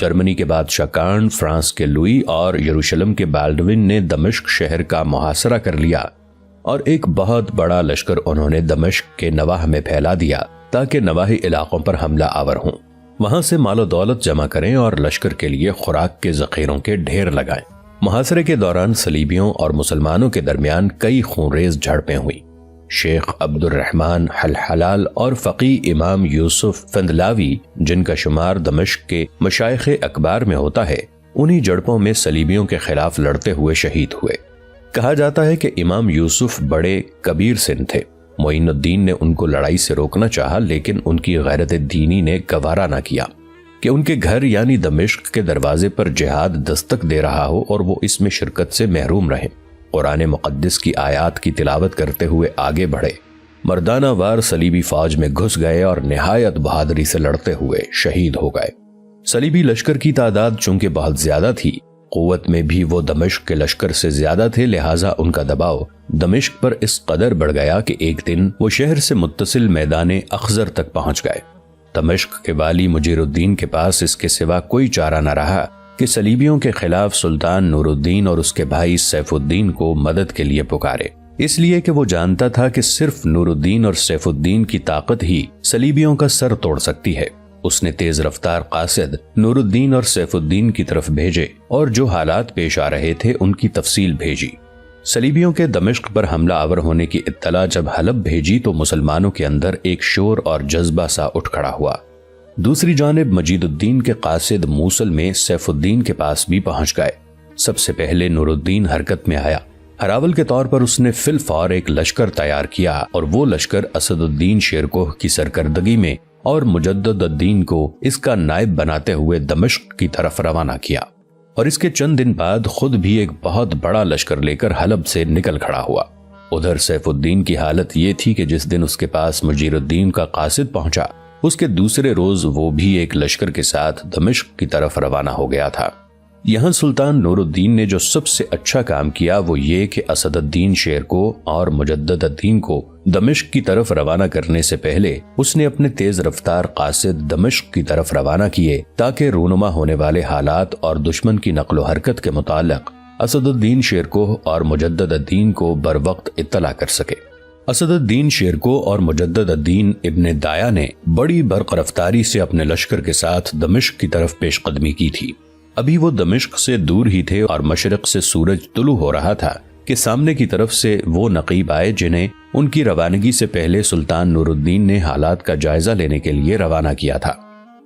جرمنی کے بادشاہ کانڈ، فرانس کے لوئی اور یروشلم کے بالڈوین نے دمشق شہر کا محاصرہ کر لیا اور ایک بہت بڑا لشکر انہوں نے دمشق کے نواح میں پھیلا دیا تاکہ نواحی علاقوں پر حملہ آور ہوں، وہاں سے مال و دولت جمع کریں اور لشکر کے لیے خوراک کے ذخیروں کے ڈھیر لگائیں۔ محاصرے کے دوران صلیبیوں اور مسلمانوں کے درمیان کئی خونریز جھڑپیں ہوئیں۔ شیخ عبد الرحمن حلحلال اور فقی امام یوسف فندلاوی، جن کا شمار دمشق کے مشائخ اکبار میں ہوتا ہے، انہی جھڑپوں میں صلیبیوں کے خلاف لڑتے ہوئے شہید ہوئے۔ کہا جاتا ہے کہ امام یوسف بڑے کبیر سن تھے۔ معین الدین نے ان کو لڑائی سے روکنا چاہا، لیکن ان کی غیرت دینی نے گوارا نہ کیا کہ ان کے گھر یعنی دمشق کے دروازے پر جہاد دستک دے رہا ہو اور وہ اس میں شرکت سے محروم رہیں۔ قرآن مقدس کی آیات کی تلاوت کرتے ہوئے آگے بڑھے، مردانہ وار صلیبی فوج میں گھس گئے اور نہایت بہادری سے لڑتے ہوئے شہید ہو گئے۔ صلیبی لشکر کی تعداد چونکہ بہت زیادہ تھی، قوت میں بھی وہ دمشق کے لشکر سے زیادہ تھے، لہٰذا ان کا دباؤ دمشق پر اس قدر بڑھ گیا کہ ایک دن وہ شہر سے متصل میدان اخضر تک پہنچ گئے۔ دمشق کے والی مجیر الدین کے پاس اس کے سوا کوئی چارہ نہ رہا کہ صلیبیوں کے خلاف سلطان نور الدین اور اس کے بھائی سیف الدین کو مدد کے لیے پکارے، اس لیے کہ وہ جانتا تھا کہ صرف نور الدین اور سیف الدین کی طاقت ہی صلیبیوں کا سر توڑ سکتی ہے۔ اس نے تیز رفتار قاصد نور الدین اور سیف الدین کی طرف بھیجے اور جو حالات پیش آ رہے تھے ان کی تفصیل بھیجی۔ صلیبیوں کے دمشق پر حملہ آور ہونے کی اطلاع جب حلب بھیجی تو مسلمانوں کے اندر ایک شور اور جذبہ سا اٹھ کھڑا ہوا۔ دوسری جانب مجید الدین کے قاصد موصل میں سیف الدین کے پاس بھی پہنچ گئے۔ سب سے پہلے نور الدین حرکت میں آیا۔ ہراول کے طور پر اس نے فی الفور ایک لشکر تیار کیا اور وہ لشکر اسد الدین شیرکوہ کی سرکردگی میں اور مجدد الدین کو اس کا نائب بناتے ہوئے دمشق کی طرف روانہ کیا، اور اس کے چند دن بعد خود بھی ایک بہت بڑا لشکر لے کر حلب سے نکل کھڑا ہوا۔ ادھر سیف الدین کی حالت یہ تھی کہ جس دن اس کے پاس مجیر الدین کا قاصد پہنچا، اس کے دوسرے روز وہ بھی ایک لشکر کے ساتھ دمشق کی طرف روانہ ہو گیا تھا۔ یہاں سلطان نور الدین نے جو سب سے اچھا کام کیا وہ یہ کہ اسد الدین شیرکوہ اور مجدد الدین کو دمشق کی طرف روانہ کرنے سے پہلے اس نے اپنے تیز رفتار قاصد دمشق کی طرف روانہ کیے تاکہ رونما ہونے والے حالات اور دشمن کی نقل و حرکت کے متعلق اسد الدین شیرکوہ اور مجدد الدین کو بر وقت اطلاع کر سکے۔ اسد الدین شیرکوہ اور مجدد الدین ابن دایا نے بڑی برق رفتاری سے اپنے لشکر کے ساتھ دمشق کی طرف پیش قدمی کی تھی۔ ابھی وہ دمشق سے دور ہی تھے اور مشرق سے سورج طلوع ہو رہا تھا کہ سامنے کی طرف سے وہ نقیب آئے جنہیں ان کی روانگی سے پہلے سلطان نور الدین نے حالات کا جائزہ لینے کے لیے روانہ کیا تھا۔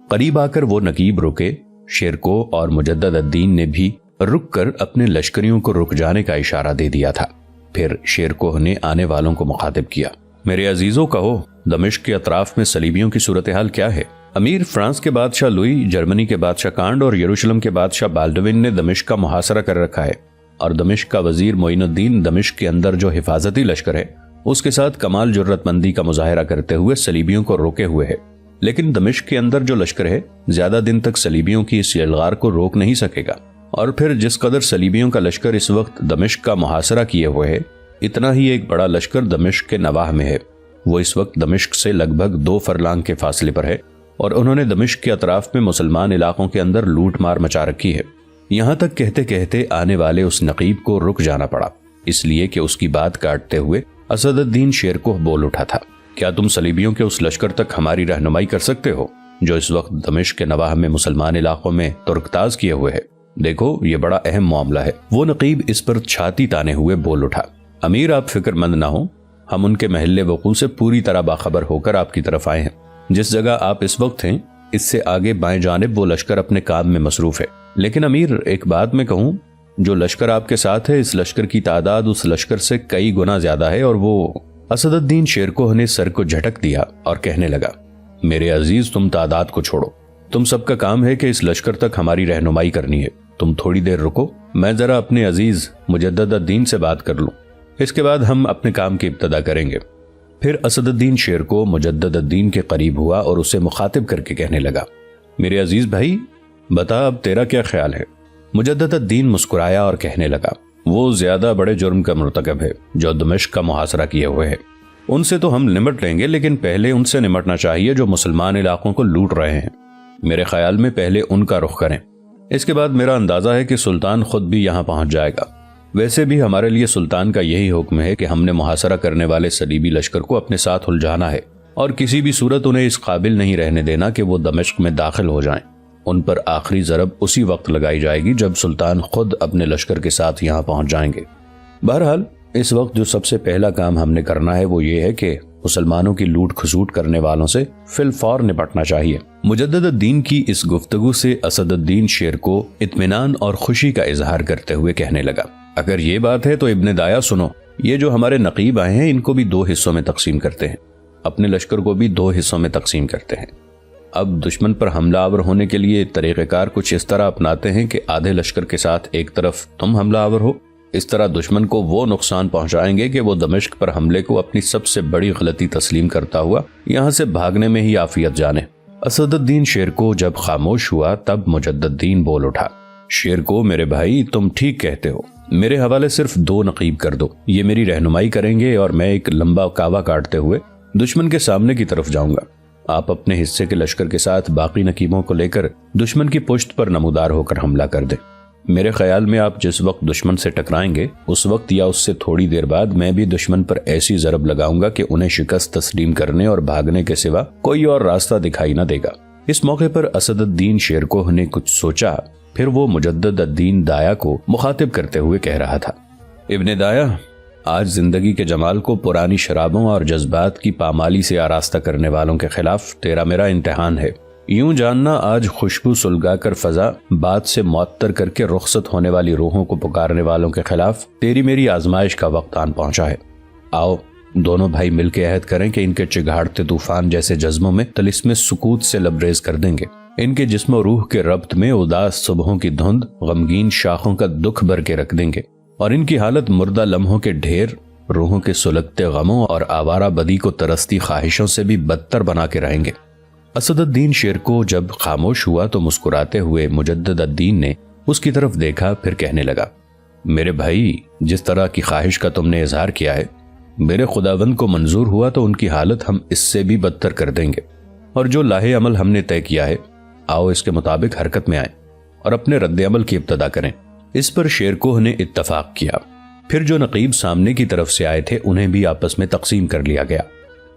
قریب آ کر وہ نقیب رکے۔ شیرکوہ اور مجدد الدین نے بھی رک کر اپنے لشکریوں کو رک جانے کا اشارہ دے دیا تھا۔ پھر شیرکوہ نے آنے والوں کو مخاطب کیا، میرے عزیزوں کہو، دمشق کے اطراف میں صلیبیوں کی صورتحال کیا ہے؟ امیر فرانس کے بادشاہ لوئی، جرمنی کے بادشاہ کانڈ اور یروشلم کے بادشاہ بالڈوین نے دمشق کا محاصرہ کر رکھا ہے، اور دمشق کا وزیر معین الدین دمشق کے اندر جو حفاظتی لشکر ہے اس کے ساتھ کمال جرت مندی کا مظاہرہ کرتے ہوئے صلیبیوں کو روکے ہوئے ہے، لیکن دمشق کے اندر جو لشکر ہے زیادہ دن تک صلیبیوں کی اس یلغار کو روک نہیں سکے گا، اور پھر جس قدر صلیبیوں کا لشکر اس وقت دمشق کا محاصرہ کیے ہوئے ہے اتنا ہی ایک بڑا لشکر دمشق کے نواح میں ہے۔ وہ اس وقت دمشق سے لگ بھگ 2 فرلانگ کے فاصلے پر ہے، اور انہوں نے دمشق کے اطراف میں مسلمان علاقوں کے اندر لوٹ مار مچا رکھی ہے۔ یہاں تک کہتے کہتے آنے والے اس نقیب کو رک جانا پڑا، اس لیے کہ اس کی بات کاٹتے ہوئے اسد الدین شیرکوہ بول اٹھا تھا، کیا تم صلیبیوں کے اس لشکر تک ہماری رہنمائی کر سکتے ہو جو اس وقت دمشق کے نواح میں مسلمان علاقوں میں ترکتاز کیے ہوئے ہے؟ دیکھو یہ بڑا اہم معاملہ ہے۔ وہ نقیب اس پر چھاتی تانے ہوئے بول اٹھا، امیر آپ فکر مند نہ ہو، ہم ان کے محل وقوع سے پوری طرح باخبر ہو کر آپ کی طرف آئے ہیں۔ جس جگہ آپ اس وقت ہیں اس سے آگے بائیں جانب وہ لشکر اپنے کام میں مصروف ہے، لیکن امیر ایک بات میں کہوں، جو لشکر آپ کے ساتھ ہے اس لشکر کی تعداد اس لشکر سے کئی گنا زیادہ ہے، اور وہ اسد الدین شیرکوہ نے سر کو جھٹک دیا اور کہنے لگا، میرے عزیز تم تعداد کو چھوڑو، تم سب کا کام ہے کہ اس لشکر تک ہماری رہنمائی کرنی ہے، تم تھوڑی دیر رکو، میں ذرا اپنے عزیز مجدد الدین سے بات کر لوں، اس کے بعد ہم اپنے کام کی ابتدا کریں گے۔ پھر اسد الدین شیرکوہ مجدد الدین کے قریب ہوا اور اسے مخاطب کر کے کہنے لگا، میرے عزیز بھائی بتا اب تیرا کیا خیال ہے؟ مجدد الدین مسکرایا اور کہنے لگا، وہ زیادہ بڑے جرم کا مرتکب ہے جو دمشق کا محاصرہ کیے ہوئے ہے، ان سے تو ہم نمٹ لیں گے، لیکن پہلے ان سے نمٹنا چاہیے جو مسلمان علاقوں کو لوٹ رہے ہیں۔ میرے خیال میں پہلے ان کا رخ کریں، اس کے بعد میرا اندازہ ہے کہ سلطان خود بھی یہاں پہنچ جائے گا۔ ویسے بھی ہمارے لیے سلطان کا یہی حکم ہے کہ ہم نے محاصرہ کرنے والے صلیبی لشکر کو اپنے ساتھ الجھانا ہے اور کسی بھی صورت انہیں اس قابل نہیں رہنے دینا کہ وہ دمشق میں داخل ہو جائیں۔ ان پر آخری ضرب اسی وقت لگائی جائے گی جب سلطان خود اپنے لشکر کے ساتھ یہاں پہنچ جائیں گے۔ بہرحال اس وقت جو سب سے پہلا کام ہم نے کرنا ہے وہ یہ ہے کہ مسلمانوں کی لوٹ کھسوٹ کرنے والوں سے فی الفور نپٹنا چاہیے۔ مجدد الدین کی اس گفتگو سے اسد الدین شیر کو اطمینان اور خوشی کا اظہار کرتے ہوئے کہنے لگا، اگر یہ بات ہے تو ابن دایا سنو، یہ جو ہمارے نقیب آئے ہیں ان کو بھی 2 حصوں میں تقسیم کرتے ہیں، اپنے لشکر کو بھی 2 حصوں میں تقسیم کرتے ہیں۔ اب دشمن پر حملہ آور ہونے کے لیے طریقہ کار کچھ اس طرح اپناتے ہیں کہ آدھے لشکر کے ساتھ ایک طرف تم حملہ آور ہو، اس طرح دشمن کو وہ نقصان پہنچائیں گے کہ وہ دمشق پر حملے کو اپنی سب سے بڑی غلطی تسلیم کرتا ہوا یہاں سے بھاگنے میں ہی عافیت جانے۔ اسد الدین شیر کو جب خاموش ہوا تب مجدد الدین بول اٹھا، شیر کو میرے بھائی تم ٹھیک کہتے ہو، میرے حوالے صرف 2 نقیب کر دو، یہ میری رہنمائی کریں گے اور میں ایک لمبا کعوہ کاٹتے ہوئے دشمن کے سامنے کی طرف جاؤں گا۔ آپ اپنے حصے کے لشکر کے ساتھ باقی نقیبوں کو لے کر دشمن کی پشت پر نمودار ہو کر حملہ کر دیں۔ میرے خیال میں آپ جس وقت دشمن سے ٹکرائیں گے اس وقت یا اس سے تھوڑی دیر بعد میں بھی دشمن پر ایسی ضرب لگاؤں گا کہ انہیں شکست تسلیم کرنے اور بھاگنے کے سوا کوئی اور راستہ دکھائی نہ دے گا۔ اس موقع پر اسد الدین شیرکوہ نے کچھ سوچا، پھر وہ مجدد الدین دایا کو مخاطب کرتے ہوئے کہہ رہا تھا، ابن دایا، آج زندگی کے جمال کو پرانی شرابوں اور جذبات کی پامالی سے آراستہ کرنے والوں کے خلاف تیرا میرا امتحان ہے۔ یوں جاننا آج خوشبو سلگا کر فضا بات سے معطر کر کے رخصت ہونے والی روحوں کو پکارنے والوں کے خلاف تیری میری آزمائش کا وقت آن پہنچا ہے۔ آؤ دونوں بھائی مل کے عہد کریں کہ ان کے چگھاڑتے طوفان جیسے جذبوں میں طلسم سکوت سے لبریز کر دیں گے، ان کے جسم و روح کے ربط میں اداس صبحوں کی دھند غمگین شاخوں کا دکھ بھر کے رکھ دیں گے، اور ان کی حالت مردہ لمحوں کے ڈھیر روحوں کے سلگتے غموں اور آوارہ بدی کو ترستی خواہشوں سے بھی بدتر بنا کے رہیں گے۔ اسد الدین شیر کو جب خاموش ہوا تو مسکراتے ہوئے مجدد الدین نے اس کی طرف دیکھا، پھر کہنے لگا، میرے بھائی جس طرح کی خواہش کا تم نے اظہار کیا ہے میرے خداوند کو منظور ہوا تو ان کی حالت ہم اس سے بھی بدتر کر دیں گے، اور جو لاہ عمل ہم نے طے کیا ہے آؤ اس کے مطابق حرکت میں آئیں اور اپنے رد عمل کی ابتدا کریں۔ اس پر شیرکوہ نے اتفاق کیا۔ پھر جو نقیب سامنے کی طرف سے آئے تھے انہیں بھی آپس میں تقسیم کر لیا گیا۔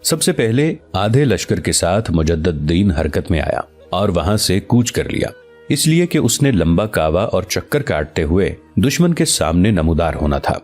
سب سے پہلے آدھے لشکر کے ساتھ مجدد الدین حرکت میں آیا اور وہاں سے کوچ کر لیا، اس لیے کہ اس نے لمبا کعوہ اور چکر کاٹتے ہوئے دشمن کے سامنے نمودار ہونا تھا۔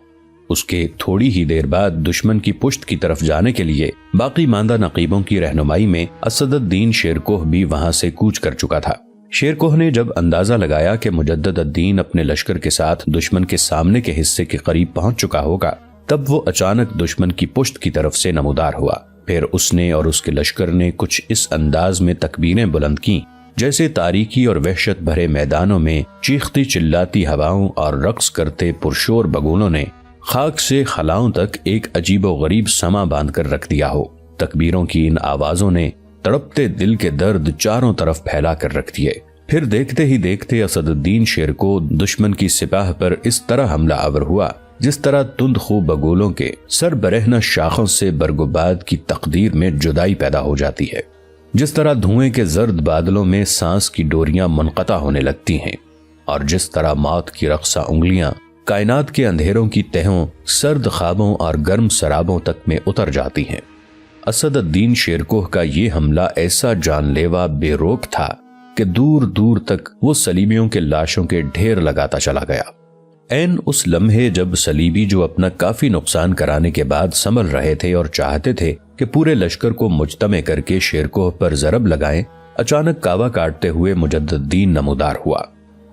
اس کے تھوڑی ہی دیر بعد دشمن کی پشت کی طرف جانے کے لیے باقی ماندہ نقیبوں کی رہنمائی میں اسد الدین شیرکوہ بھی وہاں سے کوچ کر چکا تھا۔ شیرکوہ نے جب اندازہ لگایا کہ مجدد الدین اپنے لشکر کے ساتھ دشمن کے سامنے کے حصے کے قریب پہنچ چکا ہوگا تب وہ اچانک دشمن کی پشت کی طرف سے نمودار ہوا۔ پھر اس نے اور اس کے لشکر نے کچھ اس انداز میں تکبیریں بلند کیں جیسے تاریکی اور وحشت بھرے میدانوں میں چیختی چلاتی ہواؤں اور رقص کرتے پرشور بگولوں نے خاک سے خلاؤں تک ایک عجیب و غریب سما باندھ کر رکھ دیا ہو۔ تکبیروں کی ان آوازوں نے تڑپتے دل کے درد چاروں طرف پھیلا کر رکھ دیے۔ پھر دیکھتے ہی دیکھتے اسد الدین شیر کو دشمن کی سپاہ پر اس طرح حملہ آور ہوا جس طرح تند خو بگولوں کے سر برہنہ شاخوں سے برگباد کی تقدیر میں جدائی پیدا ہو جاتی ہے، جس طرح دھوئیں کے زرد بادلوں میں سانس کی ڈوریاں منقطع ہونے لگتی ہیں، اور جس طرح موت کی رقصہ انگلیاں کائنات کے اندھیروں کی تہوں سرد خوابوں اور گرم سرابوں تک میں اتر جاتی ہیں۔ اسد الدین شیرکوہ کا یہ حملہ ایسا جان لیوا بے روک تھا کہ دور دور تک وہ صلیبیوں کے لاشوں کے ڈھیر لگاتا چلا گیا۔ عین اس لمحے جب صلیبی جو اپنا کافی نقصان کرانے کے بعد سنبھل رہے تھے اور چاہتے تھے کہ پورے لشکر کو مجتمع کر کے شیرکوہ پر ضرب لگائیں، اچانک کعوہ کاٹتے ہوئے مجدد الدین نمودار ہوا۔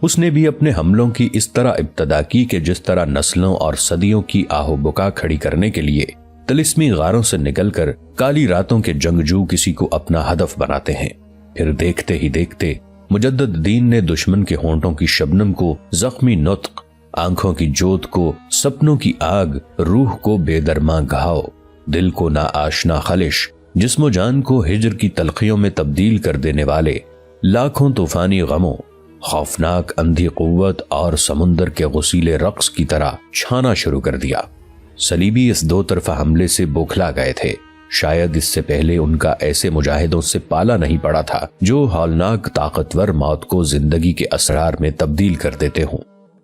اس نے بھی اپنے حملوں کی اس طرح ابتدا کی کہ جس طرح نسلوں اور صدیوں کی آہو بکا کھڑی کرنے کے لیے طلسمی غاروں سے نکل کر کالی راتوں کے جنگجو کسی کو اپنا ہدف بناتے ہیں۔ پھر دیکھتے ہی دیکھتے مجدد الدین نے دشمن کے ہونٹوں کی شبنم کو زخمی نطق، آنکھوں کی جوت کو سپنوں کی آگ، روح کو بے درماں گھاؤ، دل کو نا آشنا خلش، جسم و جان کو ہجر کی تلخیوں میں تبدیل کر دینے والے لاکھوں طوفانی غموں، خوفناک اندھی قوت اور سمندر کے غسیلے رقص کی طرح چھانا شروع کر دیا۔ صلیبی اس دو طرفہ حملے سے بوکھلا گئے تھے۔ شاید اس سے پہلے ان کا ایسے مجاہدوں سے پالا نہیں پڑا تھا جو ہولناک طاقتور موت کو زندگی کے اسرار میں تبدیل کر دیتے ہوں۔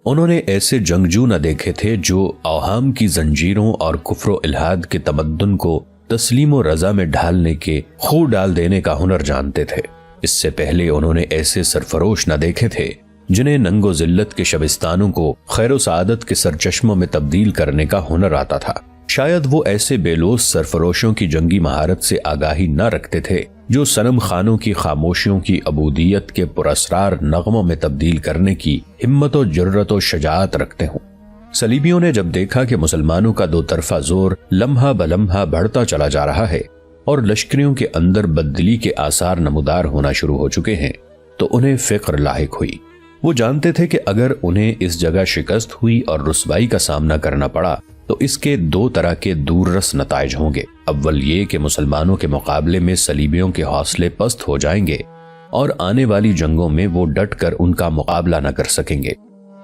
انہوں نے ایسے جنگجو نہ دیکھے تھے جو اوہام کی زنجیروں اور کفر و الحاد کے تمدن کو تسلیم و رضا میں ڈھالنے کے خو ڈال دینے کا ہنر جانتے تھے۔ اس سے پہلے انہوں نے ایسے سرفروش نہ دیکھے تھے جنہیں ننگ و ذلت کے شبستانوں کو خیر و سعادت کے سرچشموں میں تبدیل کرنے کا ہنر آتا تھا۔ شاید وہ ایسے بے لوث سرفروشوں کی جنگی مہارت سے آگاہی نہ رکھتے تھے جو صنم خانوں کی خاموشیوں کی عبودیت کے پراسرار نغموں میں تبدیل کرنے کی ہمت و جرت و شجاعت رکھتے ہوں۔ صلیبیوں نے جب دیکھا کہ مسلمانوں کا دو طرفہ زور لمحہ بلمحہ بڑھتا چلا جا رہا ہے اور لشکریوں کے اندر بددلی کے آثار نمودار ہونا شروع ہو چکے ہیں، تو انہیں فکر لاحق ہوئی۔ وہ جانتے تھے کہ اگر انہیں اس جگہ شکست ہوئی اور رسوائی کا سامنا کرنا پڑا تو اس کے دو طرح کے دور رس نتائج ہوں گے۔ اول یہ کہ مسلمانوں کے مقابلے میں صلیبیوں کے حوصلے پست ہو جائیں گے اور آنے والی جنگوں میں وہ ڈٹ کر ان کا مقابلہ نہ کر سکیں گے۔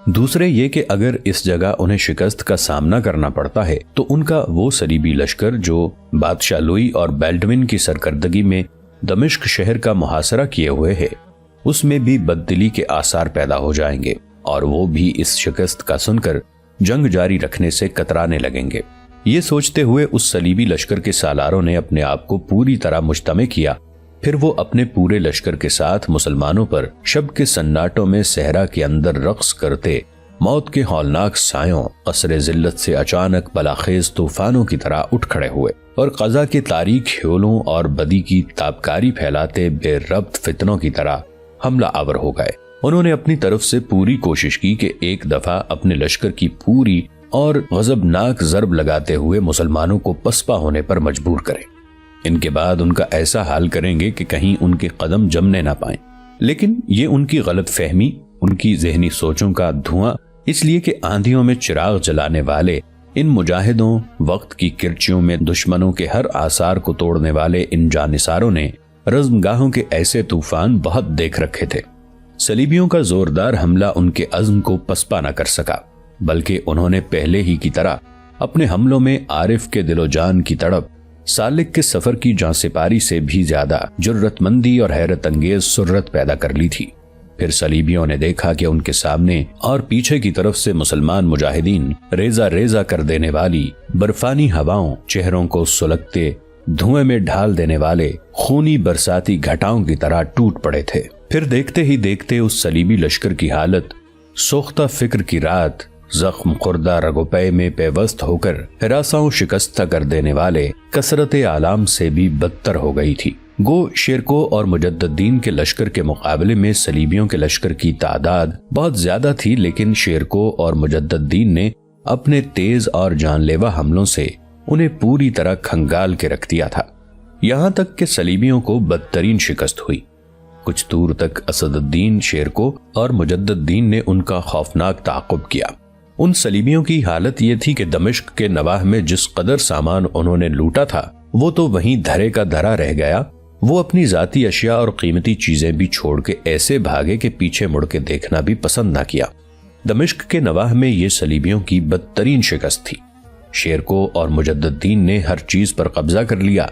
دوسرے یہ کہ اگر اس جگہ انہیں شکست کا سامنا کرنا پڑتا ہے تو ان کا وہ صلیبی لشکر جو بادشاہ لوئی اور بیلڈون کی سرکردگی میں دمشق شہر کا محاصرہ کیے ہوئے ہے، اس میں بھی بددلی کے آثار پیدا ہو جائیں گے اور وہ بھی اس شکست کا سن کر جنگ جاری رکھنے سے کترانے لگیں گے۔ یہ سوچتے ہوئے اس صلیبی لشکر کے سالاروں نے اپنے آپ کو پوری طرح مجتمع کیا۔ پھر وہ اپنے پورے لشکر کے ساتھ مسلمانوں پر شب کے سناٹوں میں صحرا کے اندر رقص کرتے موت کے ہولناک سایوں قصر ذلت سے اچانک بلاخیز طوفانوں کی طرح اٹھ کھڑے ہوئے اور قضا کے تاریک ہیولوں اور بدی کی تابکاری پھیلاتے بے ربط فتنوں کی طرح حملہ آور ہو گئے۔ انہوں نے اپنی طرف سے پوری کوشش کی کہ ایک دفعہ اپنے لشکر کی پوری اور غضبناک ضرب لگاتے ہوئے مسلمانوں کو پسپا ہونے پر مجبور کریں۔ ان کے بعد ان کا ایسا حال کریں گے کہ کہیں ان کے قدم جمنے نہ پائیں۔ لیکن یہ ان کی غلط فہمی، ان کی ذہنی سوچوں کا دھواں، اس لیے کہ آندھیوں میں چراغ جلانے والے ان مجاہدوں، وقت کی کرچیوں میں دشمنوں کے ہر آثار کو توڑنے والے ان جانثاروں نے رزمگاہوں کے ایسے طوفان بہت دیکھ رکھے تھے۔ صلیبیوں کا زوردار حملہ ان کے عزم کو پسپا نہ کر سکا، بلکہ انہوں نے پہلے ہی کی طرح اپنے حملوں میں عارف کے دل و جان کی تڑپ، سالک کے سفر کی جاں سپاری سے بھی زیادہ جرت مندی اور حیرت انگیز سرت پیدا کر لی تھی۔ پھر صلیبیوں نے دیکھا کہ ان کے سامنے اور پیچھے کی طرف سے مسلمان مجاہدین ریزہ ریزہ کر دینے والی برفانی ہواؤں، چہروں کو سلگتے دھوئیں میں ڈھال دینے والے خونی برساتی گھٹاؤں کی طرح ٹوٹ پڑے تھے۔ پھر دیکھتے ہی دیکھتے اس صلیبی لشکر کی حالت سوختہ فکر کی رات، زخم خوردہ رگوپے میں پیوست ہو کر ہراساں شکستہ کر دینے والے کثرت آلام سے بھی بدتر ہو گئی تھی۔ گو شیرکو اور مجددین کے لشکر کے مقابلے میں صلیبیوں کے لشکر کی تعداد بہت زیادہ تھی، لیکن شیرکو اور مجددین نے اپنے تیز اور جان لیوا حملوں سے انہیں پوری طرح کھنگال کے رکھ دیا تھا، یہاں تک کہ صلیبیوں کو بدترین شکست ہوئی۔ کچھ دور تک اسد الدین شیرکو اور مجددین نے ان کا خوفناک تعاقب کیا۔ ان صلیبیوں کی حالت یہ تھی کہ دمشق کے نواح میں جس قدر سامان انہوں نے لوٹا تھا وہ تو وہیں دھرے کا دھرا رہ گیا۔ وہ اپنی ذاتی اشیاء اور قیمتی چیزیں بھی چھوڑ کے ایسے بھاگے کہ پیچھے مڑ کے دیکھنا بھی پسند نہ کیا۔ دمشق کے نواح میں یہ صلیبیوں کی بدترین شکست تھی۔ شیرکو اور مجددین نے ہر چیز پر قبضہ کر لیا۔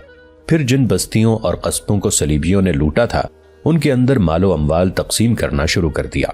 پھر جن بستیوں اور قصبوں کو صلیبیوں نے لوٹا تھا ان کے اندر مال و اموال تقسیم کرنا شروع کر دیا۔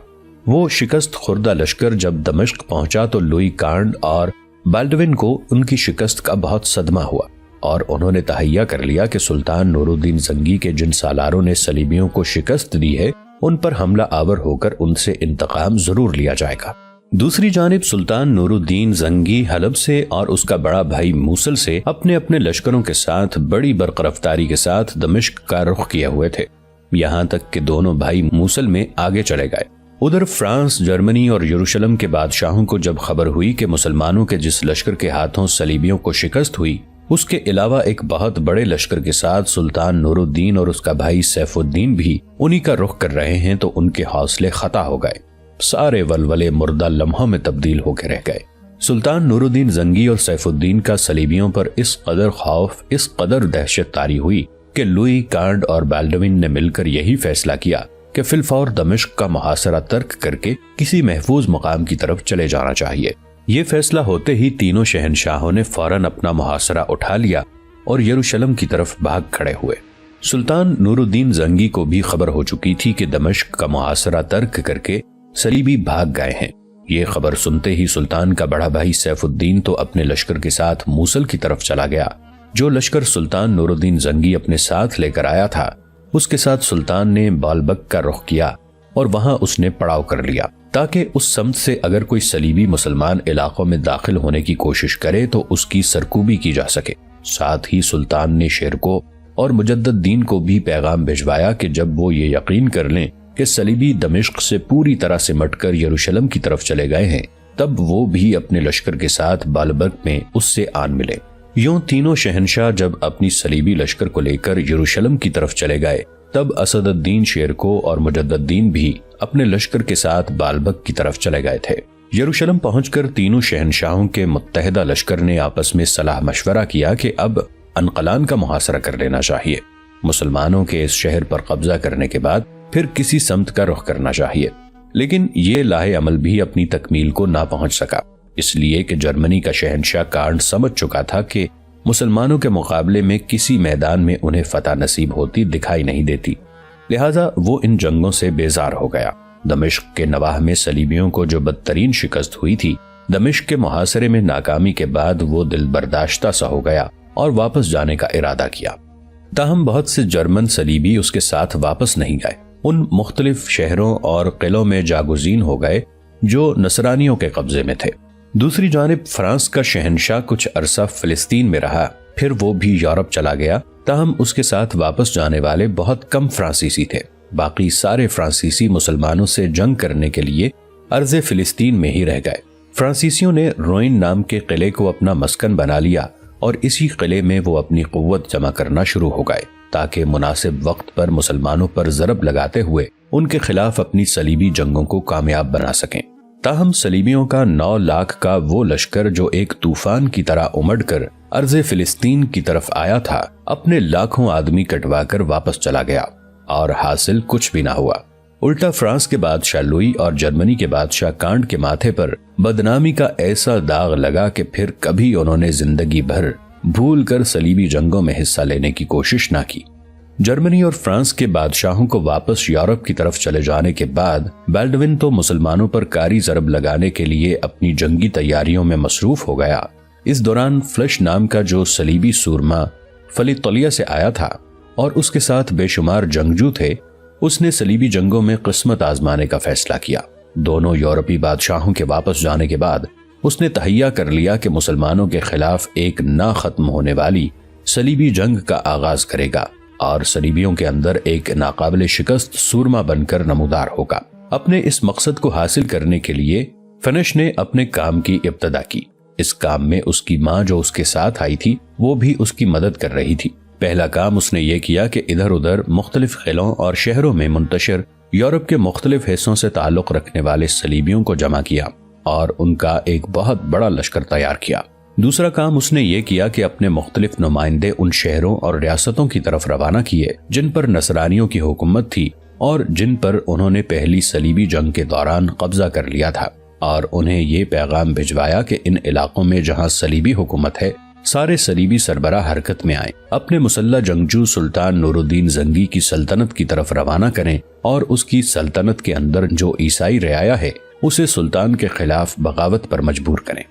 وہ شکست خوردہ لشکر جب دمشق پہنچا تو لوئی کانڈ اور بالڈوین کو ان کی شکست کا بہت صدمہ ہوا اور انہوں نے تہیہ کر لیا کہ سلطان نور الدین زنگی کے جن سالاروں نے صلیبیوں کو شکست دی ہے ان پر حملہ آور ہو کر ان سے انتقام ضرور لیا جائے گا۔ دوسری جانب سلطان نور الدین زنگی حلب سے اور اس کا بڑا بھائی موصل سے اپنے اپنے لشکروں کے ساتھ بڑی برق رفتاری کے ساتھ دمشق کا رخ کیے ہوئے تھے، یہاں تک کہ دونوں بھائی موصل میں آگے چلے گئے۔ ادھر فرانس، جرمنی اور یروشلم کے بادشاہوں کو جب خبر ہوئی کہ مسلمانوں کے جس لشکر کے ہاتھوں صلیبیوں کو شکست ہوئی اس کے علاوہ ایک بہت بڑے لشکر کے ساتھ سلطان نور الدین اور اس کا بھائی سیف الدین بھی انہی کا رخ کر رہے ہیں، تو ان کے حوصلے خطا ہو گئے۔ سارے ولولے مردہ لمحوں میں تبدیل ہو کے رہ گئے۔ سلطان نور الدین زنگی اور سیف الدین کا صلیبیوں پر اس قدر خوف، اس قدر دہشت طاری ہوئی کہ لوئی کانڈ اور بالڈوین نے مل کر یہی فیصلہ کیا کہ فی الفور دمشق کا محاصرہ ترک کر کے کسی محفوظ مقام کی طرف چلے جانا چاہیے۔ یہ فیصلہ ہوتے ہی تینوں شہنشاہوں نے فوراً اپنا محاصرہ اٹھا لیا اور یروشلم کی طرف بھاگ کھڑے ہوئے۔ سلطان نور الدین زنگی کو بھی خبر ہو چکی تھی کہ دمشق کا محاصرہ ترک کر کے صلیبی بھاگ گئے ہیں۔ یہ خبر سنتے ہی سلطان کا بڑا بھائی سیف الدین تو اپنے لشکر کے ساتھ موصل کی طرف چلا گیا۔ جو لشکر سلطان نور الدین زنگی اپنے ساتھ لے کر آیا تھا، اس کے ساتھ سلطان نے بالبک کا رخ کیا اور وہاں اس نے پڑاؤ کر لیا تاکہ اس سمت سے اگر کوئی صلیبی مسلمان علاقوں میں داخل ہونے کی کوشش کرے تو اس کی سرکوبی کی جا سکے۔ ساتھ ہی سلطان نے شیرکو اور مجدد دین کو بھی پیغام بھجوایا کہ جب وہ یہ یقین کر لیں کہ صلیبی دمشق سے پوری طرح سمٹ کر یروشلم کی طرف چلے گئے ہیں، تب وہ بھی اپنے لشکر کے ساتھ بالبک میں اس سے آن ملے۔ یوں تینوں شہنشاہ جب اپنی صلیبی لشکر کو لے کر یروشلم کی طرف چلے گئے، تب اسد الدین شیرکو اور مجدد دین بھی اپنے لشکر کے ساتھ بالبک کی طرف چلے گئے تھے۔ یروشلم پہنچ کر تینوں شہنشاہوں کے متحدہ لشکر نے آپس میں صلاح مشورہ کیا کہ اب انقلان کا محاصرہ کر لینا چاہیے۔ مسلمانوں کے اس شہر پر قبضہ کرنے کے بعد پھر کسی سمت کا رخ کرنا چاہیے، لیکن یہ لاہ عمل بھی اپنی تکمیل کو نہ پہنچ سکا، اس لیے کہ جرمنی کا شہنشاہ کارل سمجھ چکا تھا کہ مسلمانوں کے مقابلے میں کسی میدان میں انہیں فتح نصیب ہوتی دکھائی نہیں دیتی، لہٰذا وہ ان جنگوں سے بیزار ہو گیا۔ دمشق کے نواح میں صلیبیوں کو جو بدترین شکست ہوئی تھی، دمشق کے محاصرے میں ناکامی کے بعد وہ دل برداشتہ سا ہو گیا اور واپس جانے کا ارادہ کیا۔ تاہم بہت سے جرمن صلیبی اس کے ساتھ واپس نہیں گئے، ان مختلف شہروں اور قلعوں میں جاگزین ہو گئے جو نصرانیوں کے قبضے میں تھے۔ دوسری جانب فرانس کا شہنشاہ کچھ عرصہ فلسطین میں رہا، پھر وہ بھی یورپ چلا گیا، تاہم اس کے ساتھ واپس جانے والے بہت کم فرانسیسی تھے۔ باقی سارے فرانسیسی مسلمانوں سے جنگ کرنے کے لیے ارض فلسطین میں ہی رہ گئے۔ فرانسیسیوں نے روئن نام کے قلعے کو اپنا مسکن بنا لیا اور اسی قلعے میں وہ اپنی قوت جمع کرنا شروع ہو گئے تاکہ مناسب وقت پر مسلمانوں پر ضرب لگاتے ہوئے ان کے خلاف اپنی صلیبی جنگوں کو کامیاب بنا سکیں۔ تاہم صلیبیوں کا 9 لاکھ کا وہ لشکر جو ایک طوفان کی طرح امڑ کر ارض فلسطین کی طرف آیا تھا، اپنے لاکھوں آدمی کٹوا کر واپس چلا گیا اور حاصل کچھ بھی نہ ہوا۔ الٹا فرانس کے بادشاہ لوئی اور جرمنی کے بادشاہ کانٹ کے ماتھے پر بدنامی کا ایسا داغ لگا کہ پھر کبھی انہوں نے زندگی بھر بھول کر صلیبی جنگوں میں حصہ لینے کی کوشش نہ کی۔ جرمنی اور فرانس کے بادشاہوں کو واپس یورپ کی طرف چلے جانے کے بعد بالڈون تو مسلمانوں پر کاری ضرب لگانے کے لیے اپنی جنگی تیاریوں میں مصروف ہو گیا۔ اس دوران فلش نام کا جو صلیبی سورما فلیطلیہ سے آیا تھا اور اس کے ساتھ بے شمار جنگجو تھے، اس نے صلیبی جنگوں میں قسمت آزمانے کا فیصلہ کیا۔ دونوں یورپی بادشاہوں کے واپس جانے کے بعد اس نے تہیہ کر لیا کہ مسلمانوں کے خلاف ایک نہ ختم ہونے والی صلیبی جنگ کا آغاز کرے گا اور صلیبیوں کے اندر ایک ناقابل شکست سورما بن کر نمودار ہوگا۔ اپنے اس مقصد کو حاصل کرنے کے لیے فنش نے اپنے کام کی ابتدا کی۔ اس کام میں اس کی ماں جو اس کے ساتھ آئی تھی، وہ بھی اس کی مدد کر رہی تھی۔ پہلا کام اس نے یہ کیا کہ ادھر ادھر مختلف قلعوں اور شہروں میں منتشر یورپ کے مختلف حصوں سے تعلق رکھنے والے صلیبیوں کو جمع کیا اور ان کا ایک بہت بڑا لشکر تیار کیا۔ دوسرا کام اس نے یہ کیا کہ اپنے مختلف نمائندے ان شہروں اور ریاستوں کی طرف روانہ کیے جن پر نصرانیوں کی حکومت تھی اور جن پر انہوں نے پہلی صلیبی جنگ کے دوران قبضہ کر لیا تھا، اور انہیں یہ پیغام بھجوایا کہ ان علاقوں میں جہاں صلیبی حکومت ہے، سارے صلیبی سربراہ حرکت میں آئیں، اپنے مسلح جنگجو سلطان نور الدین زنگی کی سلطنت کی طرف روانہ کریں اور اس کی سلطنت کے اندر جو عیسائی رعایا ہے اسے سلطان کے خلاف بغاوت پر مجبور کریں۔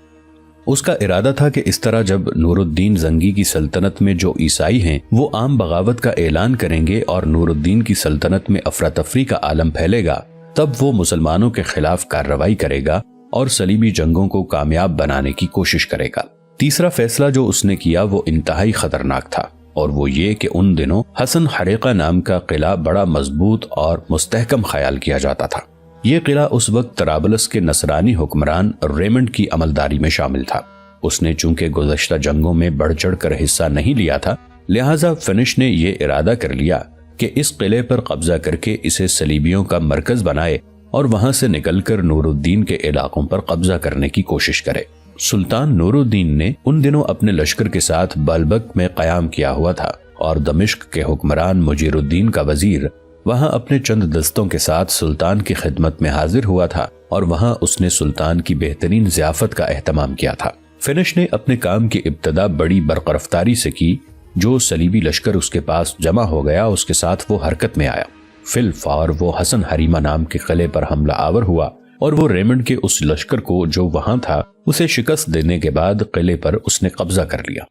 اس کا ارادہ تھا کہ اس طرح جب نور الدین زنگی کی سلطنت میں جو عیسائی ہیں وہ عام بغاوت کا اعلان کریں گے اور نور الدین کی سلطنت میں افراتفری کا عالم پھیلے گا، تب وہ مسلمانوں کے خلاف کارروائی کرے گا اور صلیبی جنگوں کو کامیاب بنانے کی کوشش کرے گا۔ تیسرا فیصلہ جو اس نے کیا وہ انتہائی خطرناک تھا، اور وہ یہ کہ ان دنوں حسن حریقہ نام کا قلعہ بڑا مضبوط اور مستحکم خیال کیا جاتا تھا۔ یہ قلعہ اس وقت طرابلس کے نصرانی حکمران ریمنڈ کی عملداری میں شامل تھا۔ اس نے چونکہ گزشتہ جنگوں میں بڑھ چڑھ کر حصہ نہیں لیا تھا، لہٰذا فنش نے یہ ارادہ کر لیا کہ اس قلعے پر قبضہ کر کے اسے صلیبیوں کا مرکز بنائے اور وہاں سے نکل کر نور الدین کے علاقوں پر قبضہ کرنے کی کوشش کرے۔ سلطان نور الدین نے ان دنوں اپنے لشکر کے ساتھ بالبک میں قیام کیا ہوا تھا اور دمشق کے حکمران مجیر الدین کا وزیر وہاں اپنے چند دستوں کے ساتھ سلطان کی خدمت میں حاضر ہوا تھا، اور وہاں اس نے سلطان کی بہترین ضیافت کا اہتمام کیا تھا۔ فنش نے اپنے کام کی ابتدا بڑی برق رفتاری سے کی، جو صلیبی لشکر اس کے پاس جمع ہو گیا اس کے ساتھ وہ حرکت میں آیا۔ فی الفور وہ حسن حریمہ نام کے قلعے پر حملہ آور ہوا اور وہ ریمنڈ کے اس لشکر کو جو وہاں تھا اسے شکست دینے کے بعد قلعے پر اس نے قبضہ کر لیا۔